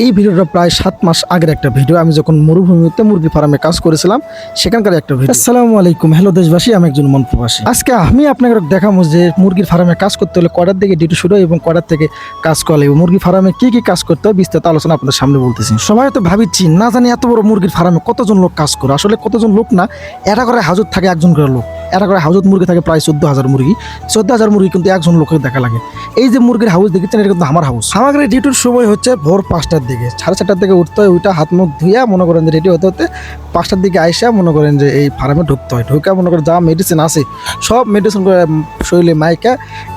এই ভিডিওটা প্রায় 7 মাস আগের একটা ভিডিও। আমি যখন মরুভূমিতে মুরগি ফার্মে কাজ করেছিলাম সেখানকার একটা ভিডিও। আসসালামু আলাইকুম, হ্যালো দেশবাসী, আমি একজন মন প্রবাসী। আজকে আমি আপনাকে দেখাবো যে মুরগির ফার্মে কাজ করতে হলে কয়টার দিকে ডিউটি শুরু এবং কয়টার থেকে কাজ করা লাগবে, মুরগি ফার্মে কি কি কাজ করতে হয় বিস্তারিত আলোচনা আপনাদের সামনে বলতেছি। সবাই তো ভাবিচ্ছি না জানি এত বড় মুরগির ফার্মে কতজন লোক কাজ করে। আসলে কতজন লোক না, এটা করে হাজত থাকে একজন করে লোক, এটা করে হাজত মুরগি থাকে প্রায় 14,000 মুরগি। 14,000 মুরগি কিন্তু একজন লোকের দেখা লাগে। এই যে মুরগির হাউস দেখেছেন, এটা কিন্তু আমার হাউস। আমাদের ডিউটির সময় হচ্ছে ভোর 5টার দিকে, 4:30টার দিকে উঠতে হয়। ওইটা হাত মুখ ধুইয়া মনে করেন যে রেডি হতে হতে 5টার দিকে আইসা মনে করেন যে এই ফার্মে ঢুকতে হয়। ঢুকে মনে করেন যা মেডিসিন আছে সব মেডিসিন করে শরীরে মাইকা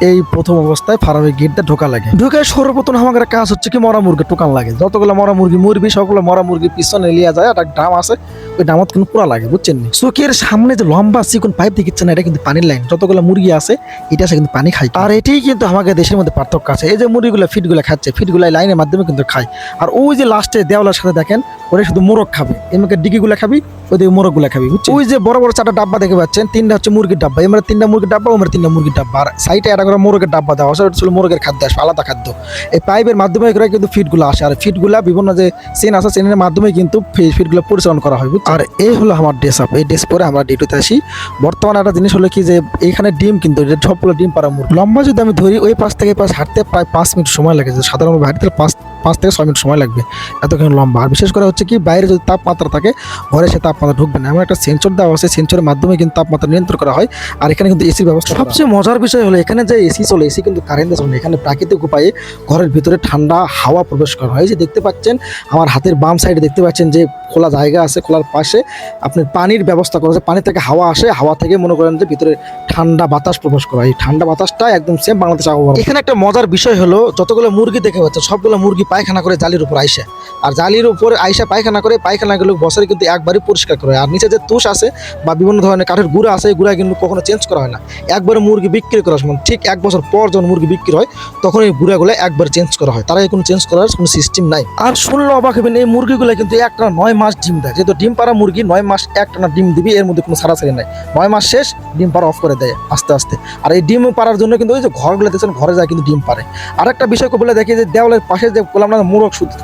এই প্রথম অবস্থায় ফার্মে গেটটা ঢোকা লাগে। ঢুকে সর্বপ্রথম আমাদের কাজ হচ্ছে কি মরা মুরগি টোকান লাগে। যতগুলো মরা মুরগি মরবি সবগুলো মরা মুরগি পিছনে লিয়া যায়, একটা ডাম আছে, ওই ডামত কিন্তু পুরা লাগে, বুঝছেন নি? চোখের সামনে যে লম্বা চিকন পাইপ দেখিচ্ছেন, এটা কিন্তু পানির লাইন। যতগুলো মুরগি আছে এটা আছে কিন্তু পানি খায়। আর এটাই কিন্তু আমাদের দেশের মধ্যে পার্থক্য আছে। এই যে মুরগিগুলো ফিটগুলো খাচ্ছে, ফিটগুলো লাইনের মাধ্যমে কিন্তু খায়। আর ওই যে লাস্টে দেওয়ালের সাথে দেখেন, ওরা শুধু মোরগ খাবে, এমনি ডিগিগুলো খাবি, ওইদিকে মোরগগুলো খাবি, বুঝছেন? ওই যে বড় বড় 4টা ডাব্বা দেখতে পাচ্ছেন, 3টা হচ্ছে মুরগির ডাব্বা, এমরা 3টা মুরগির ডাব্বা, ওমরা 3টা মুরগির ডাব্বা। আর সাইডে একটা করে মোরগের ডাব্বা দেওয়া আছে, ওটা ছিল মোরগের খাদ্য আসবে, আলাদা খাদ্য। এই পাইপের মাধ্যমে করে কিন্তু ফিটগুলো আসে। আর ফিটগুলা বিভিন্ন যে চেন আছে, চেনের মাধ্যমে কিন্তু ফিটগুলো পরিচালনা করা হয়। আর এই হলো আমার ড্রেস আপ। এই ড্রেস পরে আমরা ডিউটিতে আসি। বর্তমানে একটা জিনিস হলো কি যে এইখানে ডিম কিন্তু সবগুলো ডিম পাড়া মুরগি। লম্বা যদি আমি ধরি, ওই পাশ থেকে পাশ হাঁটতে প্রায় 5 মিনিট সময় লাগে। সাধারণত হাঁটতে 5 থেকে 6 মিনিট সময় লাগবে, এতক্ষণ লম্বা। আর বিশেষ করে হচ্ছে কি বাইরে যদি তাপমাত্রা থাকে, ঘরে সে তাপমাত্রা ঢুকবে না। এমন একটা সেন্সর দেওয়া আছে, সেন্সরের মাধ্যমে কিন্তু তাপমাত্রা নিয়ন্ত্রণ করা হয়। আর এখানে কিন্তু এসির ব্যবস্থা। সবচেয়ে মজার বিষয় হলো এখানে যে এসি চলে, এসি কিন্তু কারেন্টে চলে। এখানে প্রাকৃতিক উপায়ে ঘরের ভিতরে ঠান্ডা হাওয়া প্রবেশ করা হয়। যে দেখতে পাচ্ছেন আমার হাতের বাম সাইডে দেখতে পাচ্ছেন যে খোলা জায়গা আছে, খোলার পাশে আপনার পানির ব্যবস্থা করা আছে। পানি থেকে হাওয়া আসে, হাওয়া থেকে মনে করেন যে ভিতরে ঠান্ডা বাতাস প্রবেশ করা। এই ঠান্ডা বাতাসটা একদম সেম বাংলাদেশ আবহাওয়া। এখানে একটা মজার বিষয় হলো যতগুলো মুরগি দেখে পাচ্ছে, সবগুলো মুরগি পায়খানা করে জালির উপর আইসা। আর জালির উপর আইসা পায়খানা করে, পায়খানাগুলো বছরে কিন্তু একবারই পরিষ্কার করে। আর নিচে যে তুষ আছে বা বিভিন্ন ধরনের কাঠের গুঁড়া আছে, এই গুঁড়া কিন্তু কখনো চেঞ্জ করা হয় না। একবারে মুরগি বিক্রি করার সময় ঠিক 1 বছর পর যখন মুরগি বিক্রি হয়, তখন এই গুঁড়াগুলো একবার চেঞ্জ করা হয়। তারা কোনো চেঞ্জ করার কোনো সিস্টেম নাই। আর শুনলে অবাক হবেন, এই মুরগিগুলো কিন্তু একটা 9 মাস ডিম দেয়। যেহেতু ডিম পাড়া মুরগি 9 মাস একটানা ডিম দিবি, এর মধ্যে কোনো ছাড়াছাড়ি নাই। 9 মাস শেষ, ডিম পাড়া অফ করে দেয় আস্তে আস্তে। আর এই ডিম পাড়ার জন্য কিন্তু ওই যে ঘরগুলো দেখছেন, ঘরে যায় কিন্তু ডিম পারে। আর একটা বিষয় বলে দেখি যে দেওয়ালের পাশে যে বললাম না মোরগ শুধু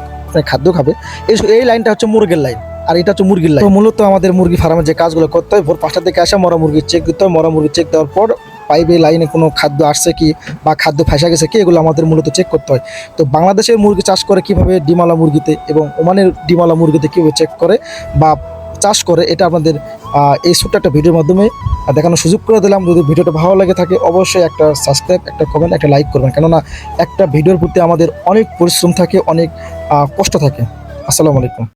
খাদ্য খাবে, এই লাইনটা হচ্ছে মুরগের লাইন, আর এটা হচ্ছে মুরগির লাইন। তো মূলত আমাদের মুরগি ফার্মে যে কাজগুলো করতে হয়, ভোর 5টা থেকে আসা মরা মুরগি চেক দিতে হয়। মরা মুরগি চেক দেওয়ার পর পাইপে লাইনে কোনো খাদ্য আসছে কি বা খাদ্য ফেঁসা গেছে কি, এগুলো আমাদের মূলত চেক করতে হয়। তো বাংলাদেশের মুরগি চাষ করে কিভাবে ডিমালা মুরগিতে এবং ওমানের ডিমালা মুরগিতে কীভাবে চেক করে বা চাষ করে, এটা আপনাদের এই ছোট্ট একটা ভিডিওর মাধ্যমে দেখানোর সুযোগ করে দিলাম। যদি ভিডিওটা ভালো লাগে থাকে, অবশ্যই একটা সাবস্ক্রাইব, একটা কমেন্ট, একটা লাইক করবেন, কেননা একটা ভিডিওর প্রতি আমাদের অনেক পরিশ্রম থাকে, অনেক কষ্ট থাকে। আসসালামু আলাইকুম।